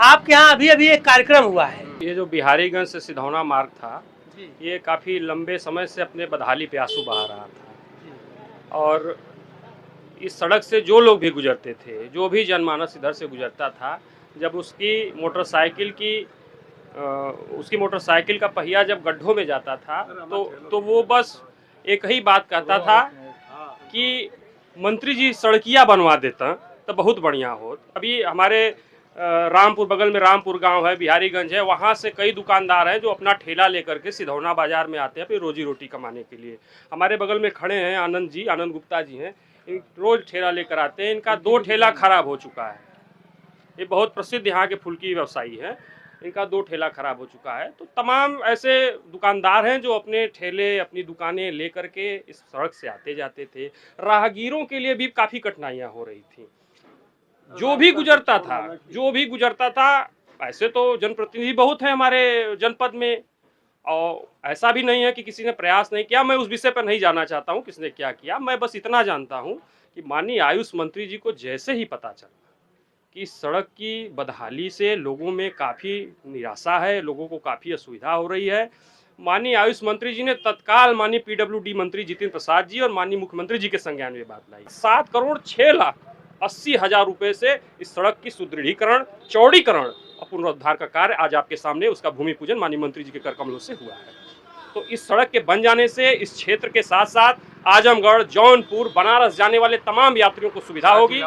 आपके यहाँ अभी अभी एक कार्यक्रम हुआ है। ये जो बिहारीगंज से सिधौना मार्ग था, ये काफ़ी लंबे समय से अपने बदहाली पे आंसू बहा रहा था और इस सड़क से जो लोग भी गुजरते थे, जो भी जनमानस इधर से गुजरता था, जब उसकी मोटरसाइकिल का पहिया जब गड्ढों में जाता था तो वो बस एक ही बात कहता था कि मंत्री जी सड़कियाँ बनवा देता तो बहुत बढ़िया होत। अभी हमारे रामपुर, बगल में रामपुर गांव है, बिहारीगंज है, वहाँ से कई दुकानदार हैं जो अपना ठेला लेकर के सिधौना बाजार में आते हैं अपनी रोजी रोटी कमाने के लिए। हमारे बगल में खड़े हैं आनंद गुप्ता जी हैं, रोज ठेला लेकर आते हैं। इनका 2 ठेला खराब हो चुका है। ये बहुत प्रसिद्ध यहाँ के फुल्की व्यवसायी हैं, इनका 2 ठेला खराब हो चुका है। तो तमाम ऐसे दुकानदार हैं जो अपने ठेले, अपनी दुकानें लेकर के इस सड़क से आते जाते थे। राहगीरों के लिए भी काफ़ी कठिनाइयाँ हो रही थी। जो भी गुजरता था, ऐसे तो जनप्रतिनिधि बहुत हैं हमारे जनपद में, और ऐसा भी नहीं है कि किसी ने प्रयास नहीं किया। मैं उस विषय पर नहीं जाना चाहता हूँ किसने क्या किया। मैं बस इतना जानता हूँ कि माननीय आयुष मंत्री जी को जैसे ही पता चला कि सड़क की बदहाली से लोगों में काफ़ी निराशा है, लोगों को काफ़ी असुविधा हो रही है, माननीय आयुष मंत्री जी ने तत्काल माननीय पीडब्ल्यूडी मंत्री जितिन प्रसाद जी और माननीय मुख्यमंत्री जी के संज्ञान में बात लाई। 7,06,80,000 रुपए से इस सड़क की सुदृढ़ीकरण, चौड़ीकरण और पुनरुद्धार का कार्य आज आपके सामने, उसका भूमि पूजन माननीय मंत्री जी के कर कमलों से हुआ है। तो इस सड़क के बन जाने से इस क्षेत्र के साथ साथ आजमगढ़, जौनपुर, बनारस जाने वाले तमाम यात्रियों को सुविधा होगी।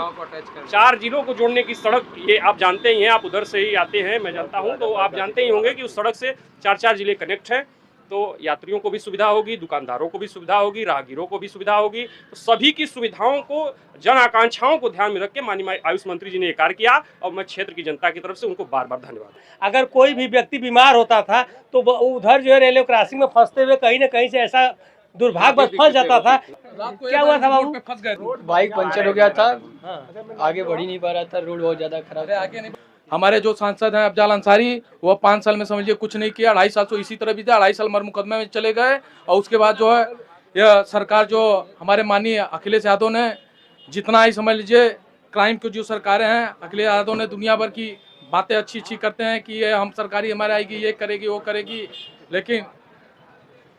4 जिलों को जोड़ने की सड़क, ये आप जानते ही हैं, आप उधर से ही आते हैं, मैं जानता हूं, तो आप जानते ही होंगे कि उस सड़क से 4 जिले कनेक्ट हैं। तो यात्रियों को भी सुविधा होगी, दुकानदारों को भी सुविधा होगी, राहगीरों को भी सुविधा होगी। तो सभी की सुविधाओं को, जन आकांक्षाओं को ध्यान में रख के माननीय आयुष मंत्री जी ने ये कार्य किया और मैं क्षेत्र की जनता की तरफ से उनको बार बार धन्यवाद। अगर कोई भी व्यक्ति बीमार होता था तो उधर जो है रेलवे क्रॉसिंग में फंसते हुए कहीं ना कहीं से ऐसा दुर्भाग्य फंस जाता था। क्या हुआ था बाबू? फंस गए, बाइक पंचर हो गया था, आगे बढ़ ही नहीं पा रहा था, रोड बहुत ज्यादा खराब है। हमारे जो सांसद हैं अफजाल अंसारी, वो 5 साल में समझिए कुछ नहीं किया। 2.5 साल तो इसी तरह बीता, 2.5 साल मुकदमे में चले गए। और उसके बाद जो है यह सरकार, जो हमारे माननीय अखिलेश यादव ने, जितना ही समझ लीजिए क्राइम की जो सरकारें हैं, अखिलेश यादव ने दुनिया भर की बातें अच्छी करते हैं कि ये हम सरकारी हमारे आएगी, ये करेगी, वो करेगी, लेकिन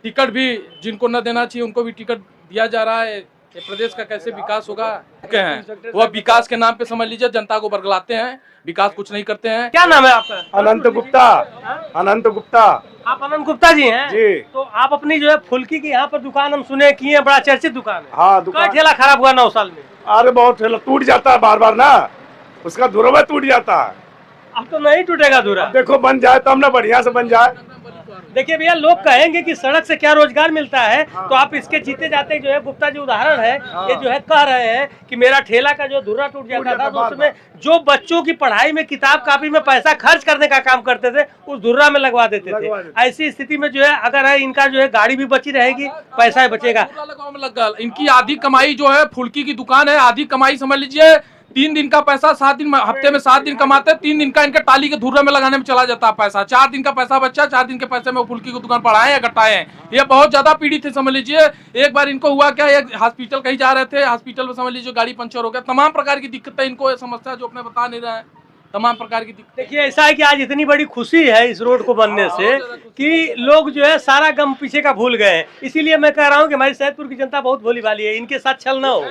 टिकट भी जिनको न देना चाहिए उनको भी टिकट दिया जा रहा है। ये प्रदेश का कैसे विकास होगा? हैं वो विकास के नाम पे समझ लीजिए जनता को बरगलाते हैं, विकास कुछ नहीं करते हैं। क्या नाम है आपका? अनंत गुप्ता। अनंत गुप्ता। आप अनंत गुप्ता जी हैं? जी। तो आप अपनी जो है फुल्की की यहाँ पर दुकान हम सुने की है, बड़ा चर्चित दुकान है। हाँ, दुकान। ठेला खराब हुआ 9 साल में? अरे बहुत ठेला टूट जाता है बार बार ना, उसका धुरवा टूट जाता है। अब तो नहीं टूटेगा धुरा। देखो बन जाए तो हमने बढ़िया से बन जाए। देखिए भैया, लोग कहेंगे कि सड़क से क्या रोजगार मिलता है, तो आप इसके जीते जाते जो है गुप्ता जी उदाहरण है, ये जो है कह रहे हैं कि मेरा ठेला का जो धुरा टूट जाता था तो उसमें जो बच्चों की पढ़ाई में किताब कापी में पैसा खर्च करने का काम करते थे उस धुर्रा में लगवा देते थे। ऐसी स्थिति में जो है अगर है इनका जो है गाड़ी भी बची रहेगी, पैसा ही बचेगा। इनकी आधी कमाई जो है, फुल्की की दुकान है, आधी कमाई समझ लीजिए 3 दिन का पैसा 7 दिन, हफ्ते में 7 दिन कमाते हैं, 3 दिन का इनके टाली के धुर्रे में लगाने में चला जाता है पैसा। 4 दिन का पैसा बच्चा, 4 दिन के पैसे में वो फुल्की की दुकान बढ़ाए या घटाए हैं। ये बहुत ज्यादा पीड़ित थे समझ लीजिए। एक बार इनको हुआ क्या, एक हॉस्पिटल कहीं जा रहे थे, हॉस्पिटल में समझ लीजिए गाड़ी पंचर हो गया। तमाम प्रकार की दिक्कतें इनको, समस्या जो अपने बता नहीं रहे हैं, तमाम प्रकार की दिक्कत। देखिए ऐसा है कि आज इतनी बड़ी खुशी है इस रोड को बनने से कि लोग जो है सारा गम पीछे का भूल गए। इसीलिए मैं कह रहा हूँ कि हमारी सैदपुर की जनता बहुत भोली भाली है, इनके साथ छल ना हो।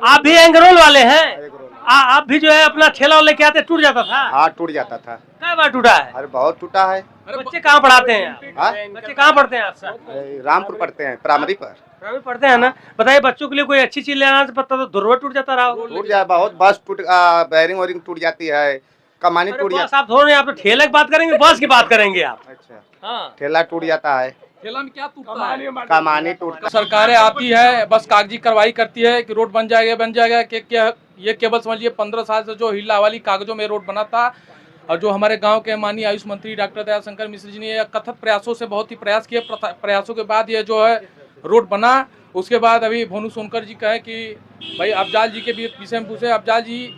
आप भी एंगरोल वाले हैं? आप भी जो है अपना ठेला लेके आते, टूट जाता था? हाँ, टूट जाता था। कई बार टूटा है? अरे बहुत टूटा है। बच्चे कहाँ पढ़ाते हैं? बच्चे कहाँ पढ़ते हैं आपसे? रामपुर पढ़ते हैं, प्राइमरी पर पढ़ते हैं ना। बताइए, बच्चों के लिए कोई अच्छी चीज लेना पड़ता तो धुरवा टूट जाता रहा। टूट जाए बहुत, बस टूट, बैरिंग वैरिंग टूट जाती है, कमानी टूट जाती है। आप थोड़े, आप तो ठेले की बात करेंगे, बस की बात करेंगे आप? अच्छा, हाँ, ठेला टूट जाता है। ठेला में क्या टूटता है? कमानी टूट। सरकारें आती है, बस कागजी कार्रवाई करती है कि रोड बन जाएगा क्या। ये केवल समझिए 15 साल से जो हिला वाली कागजों में रोड बना था, और जो हमारे गांव के माननीय आयुष मंत्री डॉक्टर दयाशंकर मिश्र जी ने कथित प्रयासों से बहुत ही प्रयास किए, प्रयासों के बाद ये जो है रोड बना। उसके बाद अभी भोनू सोनकर जी कहे कि भाई अफजाल जी के विषय में पूछे। अफजाल जी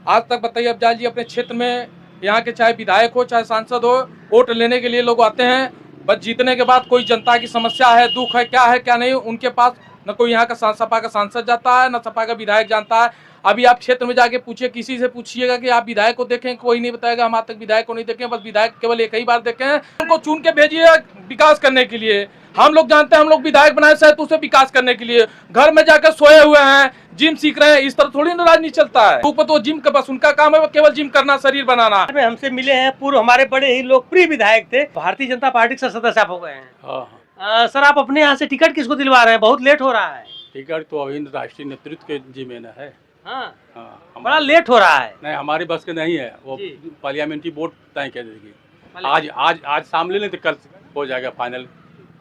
आज तक बताइए, अफजाल जी अपने क्षेत्र में यहाँ के चाहे विधायक हो चाहे सांसद हो, वोट लेने के लिए लोग आते हैं, बस जीतने के बाद कोई जनता की समस्या है, दुख है क्या नहीं, उनके पास न कोई यहाँ का सपा का सांसद जाता है, न सपा का विधायक जानता है। अभी आप क्षेत्र में जाके पूछिए, किसी से पूछिएगा कि आप विधायक को देखें, कोई नहीं बताएगा हम आज तक विधायक को नहीं देखे। बस विधायक केवल एक ही बार देखे हैं, उनको चुन के भेजिए विकास करने के लिए। हम लोग जानते हैं, हम लोग विधायक बनाए शायद उसे विकास करने के लिए, घर में जाकर सोए हुए हैं, जिम सीख रहे हैं। इस तरह थोड़ी ना राजनीति चलता है। ऊपर तो जिम का बस उनका काम है, केवल जिम करना, शरीर बनाना। हमसे मिले हैं पूर्व हमारे बड़े ही लोकप्रिय विधायक थे, भारतीय जनता पार्टी से सदस्य आप हो गए हैं। सर आप अपने यहाँ से टिकट किसको दिलवा रहे हैं? बहुत लेट हो रहा है। टिकट तो अभी राष्ट्रीय नेतृत्व के जिम्मे न है। हाँ, हाँ, बड़ा लेट हो रहा है। नहीं, हमारी बस के नहीं है, वो पार्लियामेंट्री बोर्ड तय कर देगी। आज सामने नहीं तो कल हो जाएगा फाइनल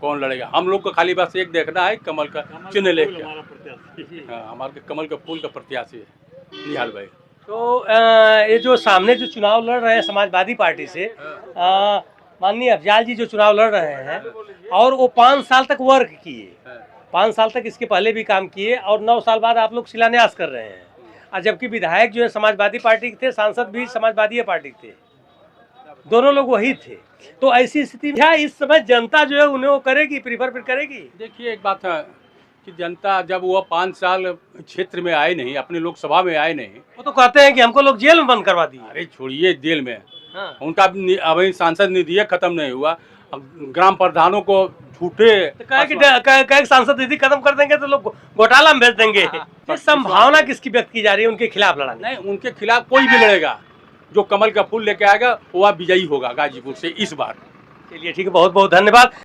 कौन लड़ेगा। हम लोग को खाली बस एक देखना है, कमल का चिन्ह लेके। हाँ, हमारे कमल का फूल का प्रत्याशी है निहाल भाई। तो ये जो सामने जो चुनाव लड़ रहे हैं समाजवादी पार्टी से, माननीय अफजाल जी जो चुनाव लड़ रहे हैं, और वो 5 साल तक वर्क किए, 5 साल तक इसके पहले भी काम किए, और 9 साल बाद आप लोग शिलान्यास कर रहे हैं। और जबकि विधायक जो है समाजवादी पार्टी के थे, सांसद भी समाजवादी पार्टी के थे, दोनों लोग वही थे। तो ऐसी स्थिति में इस समय जनता जो है उन्हें वो करेगी, प्रीफर फिर करेगी। देखिए एक बात है कि जनता जब वो 5 साल क्षेत्र में आए नहीं, अपने लोकसभा में आए नहीं, वो तो कहते हैं कि हमको लोग जेल में बंद करवा दिए। अरे छोड़िए जेल में। हाँ। उनका अभी सांसद निधि खत्म नहीं हुआ। ग्राम प्रधानों को झूठे तो कहे सांसद निधि खत्म कर देंगे तो लोग घोटाला में भेज देंगे। ये संभावना किसकी व्यक्त की जा रही है उनके खिलाफ लड़ाने? नहीं, उनके खिलाफ कोई भी लड़ेगा, जो कमल का फूल लेके आएगा वो विजयी होगा गाजीपुर से इस बार। चलिए ठीक है, बहुत बहुत धन्यवाद।